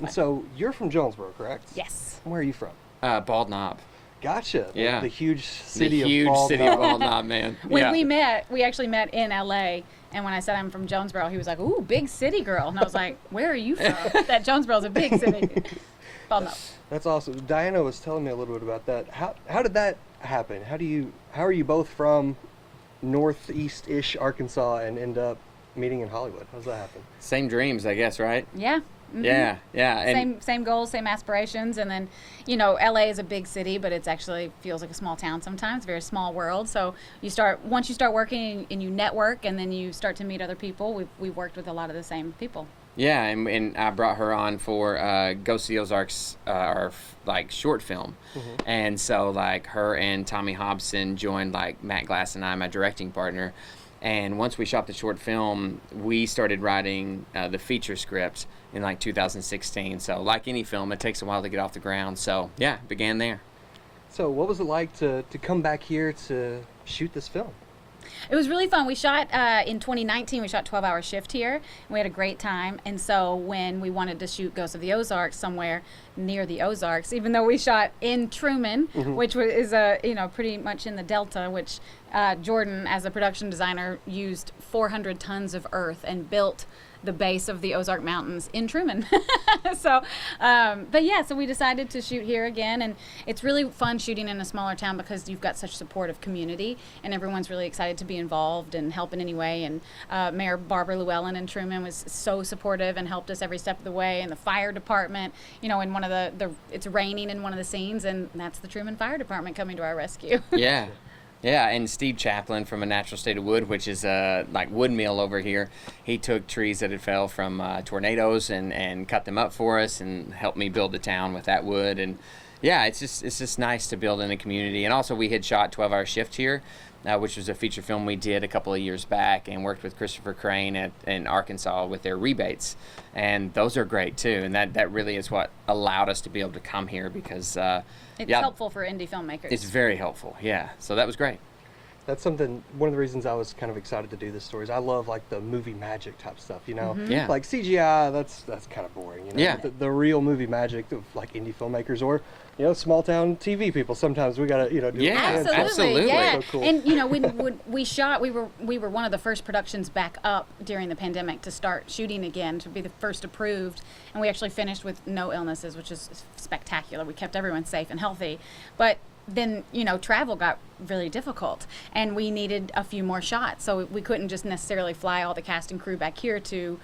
So you're from Jonesboro, correct? Yes. Where are you from? Bald Knob. Gotcha. Yeah. The huge city The huge of Bald city Knob. of Bald Knob, man. When we met, we actually met in LA. And when I said I'm from Jonesboro, he was like, "Ooh, big city girl." And I was like, "Where are you from?" That Jonesboro's a big city. Bald Knob. That's awesome. Diana was telling me a little bit about that. How did that happen? How are you both from northeast-ish Arkansas and end up meeting in Hollywood? How does that happen? Same dreams, I guess, right? Yeah. Mm-hmm. Yeah. And Same goals, same aspirations, and then, LA is a big city, but it's actually feels like a small town sometimes, very small world. So once you start working and you network, and then you start to meet other people. We've worked with a lot of the same people. Yeah, and I brought her on for Go See Ozarks, our short film, and so her and Tommy Hobson joined Matt Glass and I, my directing partner, and once we shot the short film, we started writing the feature script in 2016. So like any film, it takes a while to get off the ground. So yeah, began there. So what was it like to come back here to shoot this film? It was really fun. We shot in 2019. We shot 12-hour shift here. And we had a great time. And so when we wanted to shoot Ghosts of the Ozarks somewhere near the Ozarks, even though we shot in Truman, which is pretty much in the Delta, which Jordan, as a production designer, used 400 tons of earth and built the base of the Ozark Mountains in Truman. So we decided to shoot here again, and it's really fun shooting in a smaller town because you've got such supportive community, and everyone's really excited to be involved and help in any way. And Mayor Barbara Llewellyn in Truman was so supportive and helped us every step of the way. And the fire department, in one of it's raining in one of the scenes, and that's the Truman Fire Department coming to our rescue. Yeah. Yeah, and Steve Chaplin from A Natural State of Wood, which is a wood mill over here, he took trees that had fell from tornadoes and cut them up for us and helped me build the town with that wood. And yeah, it's just nice to build in a community. And also we had shot 12-hour shift here, which was a feature film we did a couple of years back, and worked with Christopher Crane in Arkansas with their rebates. And those are great too, and that really is what allowed us to be able to come here, because it's helpful for indie filmmakers. It's very helpful, yeah. So that was great. That's one of the reasons I was kind of excited to do this story is I love the movie magic type stuff, Yeah. Like CGI, that's kind of boring, Yeah. The real movie magic of indie filmmakers or, small town TV people. Sometimes we gotta, do Absolutely. Yeah. So cool. And when we shot, we were one of the first productions back up during the pandemic to start shooting again, to be the first approved, and we actually finished with no illnesses, which is spectacular. We kept everyone safe and healthy, but then travel got really difficult, and we needed a few more shots, so we couldn't just necessarily fly all the cast and crew back here to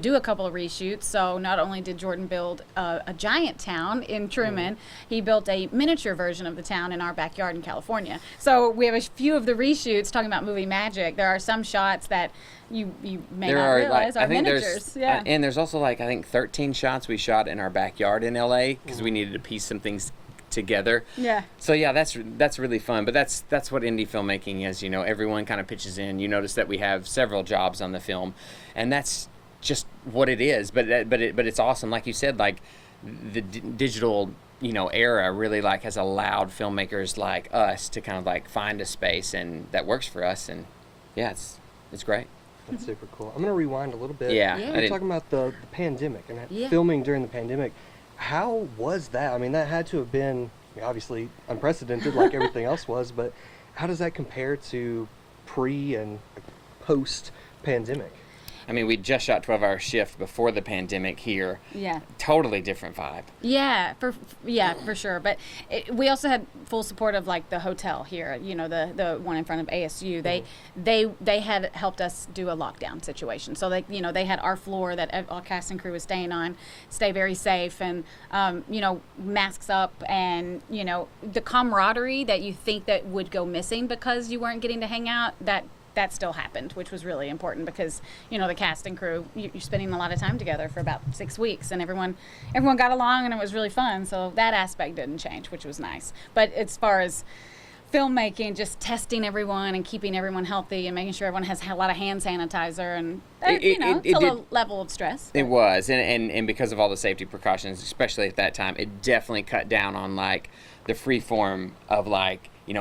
do a couple of reshoots. So not only did Jordan build a giant town in Truman, he built a miniature version of the town in our backyard in California. So we have a few of the reshoots. Talking about movie magic, there are some shots that you may not realize are miniatures. Yeah. And there's also I think 13 shots we shot in our backyard in LA because we needed to piece some things together. Yeah. So yeah, that's really fun. But that's what indie filmmaking is. Everyone kind of pitches in. You notice that we have several jobs on the film, and that's just what it is. But it's awesome. Like you said, the digital era really has allowed filmmakers like us to kind of find a space and that works for us. And yeah, it's great. That's super cool. I'm gonna rewind a little bit. Yeah. We're talking about the pandemic and Yeah. filming during the pandemic. How was that? I mean, that had to have been obviously unprecedented like everything else was, but how does that compare to pre and post pandemic? I mean, we just shot 12-hour shift before the pandemic here. Yeah. Totally different vibe. Yeah, for sure. But we also had full support of the hotel here. The one in front of ASU. They had helped us do a lockdown situation. So they had our floor that all cast and crew was staying on, stay very safe, and masks up, and the camaraderie that you think that would go missing because you weren't getting to hang out, that still happened, which was really important because the cast and crew, you're spending a lot of time together for about 6 weeks, and everyone got along, and it was really fun. So that aspect didn't change, which was nice. But as far as filmmaking, just testing everyone and keeping everyone healthy and making sure everyone has a lot of hand sanitizer, and it's a low level of stress. It was, and because of all the safety precautions, especially at that time, it definitely cut down on the free form of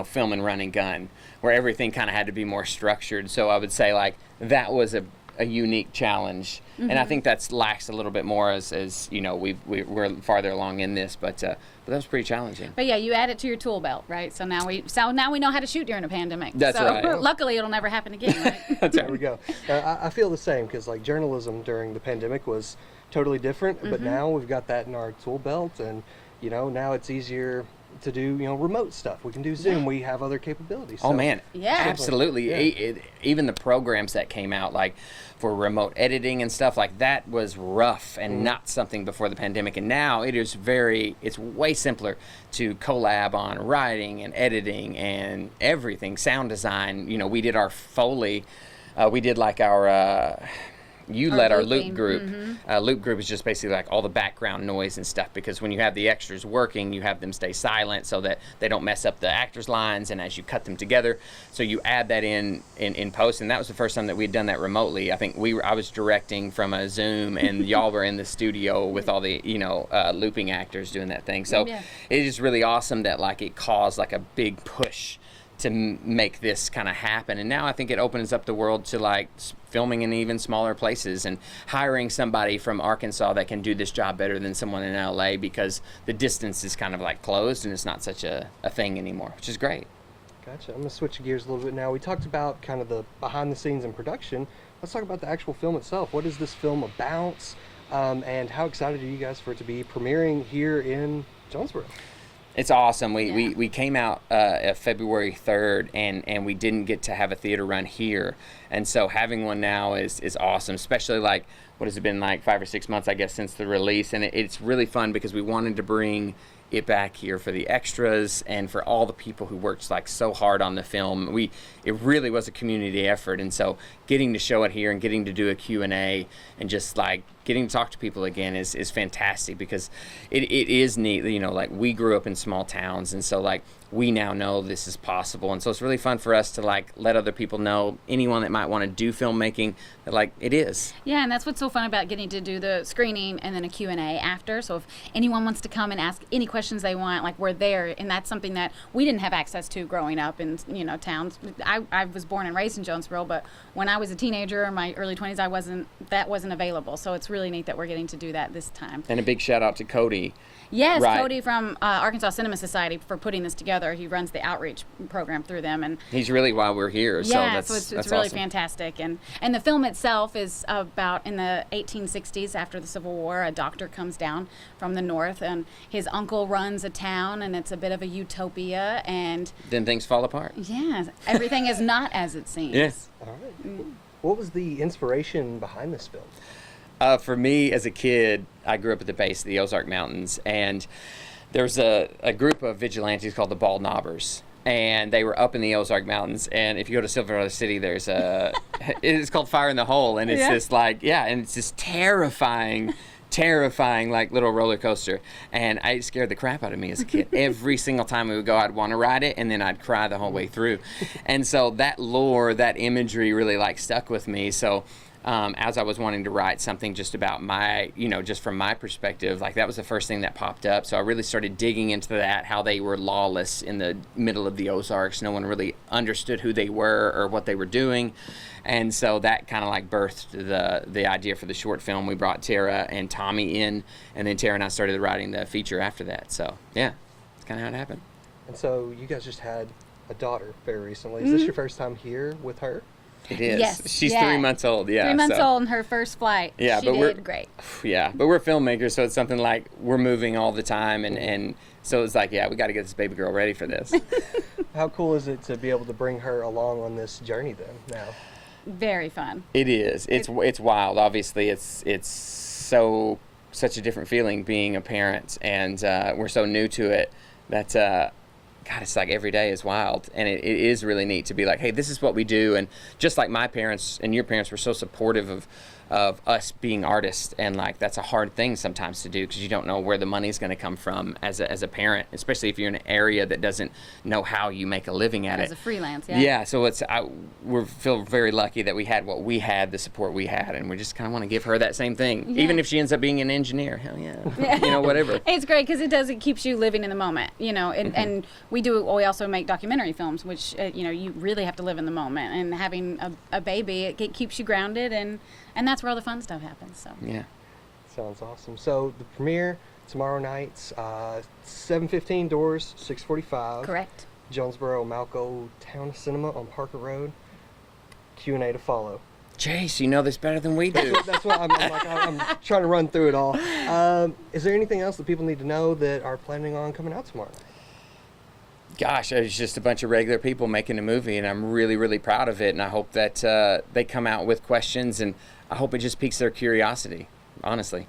film and run and gun, where everything kind of had to be more structured. So I would say that was a a unique challenge. And I think that's laxed a little bit more as you know, we're farther along in this, but that was pretty challenging. But yeah, you add it to your tool belt, right? So now we know how to shoot during a pandemic. That's so, right. Luckily, it'll never happen again, right? That's There right. we go. I feel the same because like journalism during the pandemic was totally different, but now we've got that in our tool belt, and you know now it's easier to do remote stuff. We can do Zoom. We have other capabilities. Oh So man, Yeah. absolutely. Yeah. Even the programs that came out, like for remote editing and stuff like that, was rough and not something before the pandemic. And now it's way simpler to collab on writing and editing and everything, sound design. You know, we did our Foley. We did like our. You Our led our looping. loop group. Loop group is just basically like all the background noise and stuff, because when you have the extras working, you have them stay silent so that they don't mess up the actors' lines, and as you cut them together, so you add that in post. And that was the first time that we'd done that remotely. I think I was directing from a Zoom, and y'all were in the studio with all the looping actors doing that thing. So Yeah. it is really awesome that like it caused like a big push to make this kind of happen. And now I think it opens up the world to like filming in even smaller places and hiring somebody from Arkansas that can do this job better than someone in LA, because the distance is kind of like closed and it's not such a thing anymore, which is great. Gotcha. I'm going to switch gears a little bit now. We talked about kind of the behind the scenes and production. Let's talk about the actual film itself. What is this film about? And how excited are you guys for it to be premiering here in Jonesboro? It's awesome. Yeah. We came out February 3rd, and we didn't get to have a theater run here. And so having one now is awesome, especially like, what has it been, like 5 or 6 months, I guess, since the release. And it's really fun because we wanted to bring it back here for the extras and for all the people who worked like so hard on the film. It really was a community effort, and so getting to show it here and getting to do a Q&A and just like getting to talk to people again is fantastic, because it is neat. Like we grew up in small towns, and so like we now know this is possible, and so it's really fun for us to like let other people know, anyone that might want to do filmmaking, that like it is. Yeah, and that's what's so fun about getting to do the screening and then a Q&A after. So if anyone wants to come and ask any questions they want, like we're there, and that's something that we didn't have access to growing up in towns. I was born and raised in Jonesboro, but when I was a teenager in my early 20s, that wasn't available. So it's really neat that we're getting to do that this time. And a big shout out to Cody. Yes, Right. Cody from Arkansas Cinema Society for putting this together. He runs the outreach program through them, and He's really why we're here. So yeah, that's, so it's that's really awesome. fantastic. And the film itself is about in the 1860s, after the Civil War. A doctor comes down from the north, and his uncle runs a town, and it's a bit of a utopia. And Then things fall apart. yeah, everything is not as it seems. Yes. All right. What was the inspiration behind this film? For me, as a kid, I grew up at the base of the Ozark Mountains, and there's a group of vigilantes called the Bald Knobbers, and they were up in the Ozark Mountains. And if you go to Silverado City, there's it is called Fire in the Hole, and it's Yeah. this like and it's this terrifying like little roller coaster, and it scared the crap out of me as a kid. Every single time we would go, I'd want to ride it, and then I'd cry the whole way through. And so that lore, that imagery really like stuck with me. So as I was wanting to write something just about my, just from my perspective, like that was the first thing that popped up. So I really started digging into that, how they were lawless in the middle of the Ozarks. No one really understood who they were or what they were doing. And so that kind of like birthed the idea for the short film. We brought Tara and Tommy in, and then Tara and I started writing the feature after that. So yeah, that's kind of how it happened. And so you guys just had a daughter very recently. Is this your first time here with her? It is. Yes, She's yeah. 3 months old. Yeah. 3 months so- old in her first flight. Yeah, she but we're- did great. Yeah, but we're filmmakers, so it's something like we're moving all the time, and so it's like, yeah, we got to get this baby girl ready for this. How cool is it to be able to bring her along on this journey then now? Very fun. It is. It's wild. Obviously, it's such a different feeling being a parent, and we're so new to it that. God, it's like every day is wild, and it is really neat to be like, hey, this is what we do. And just like my parents and your parents were so supportive of us being artists, and like that's a hard thing sometimes to do because you don't know where the money's going to come from as a parent, especially if you're in an area that doesn't know how you make a living at As it. a freelance, yeah. Yeah, so we feel very lucky that we had what we had, the support we had, and we just kind of want to give her that same thing, Yeah. even if she ends up being an engineer. Hell yeah, whatever. It's great because it keeps you living in the moment, and we also make documentary films, which you really have to live in the moment, and having a baby, it keeps you grounded, and that's where all the fun stuff happens. So Yeah. Sounds awesome. So the premiere tomorrow night, 7:15 doors, 6:45. correct. Jonesboro Malco Town Cinema on Parker Road. Q&A to follow. Chase, you know this better than we do. That's what I'm trying to run through it all. Is there anything else that people need to know that are planning on coming out tomorrow night? Gosh, it's just a bunch of regular people making a movie, and I'm really, really proud of it. And I hope that they come out with questions, and I hope it just piques their curiosity, honestly.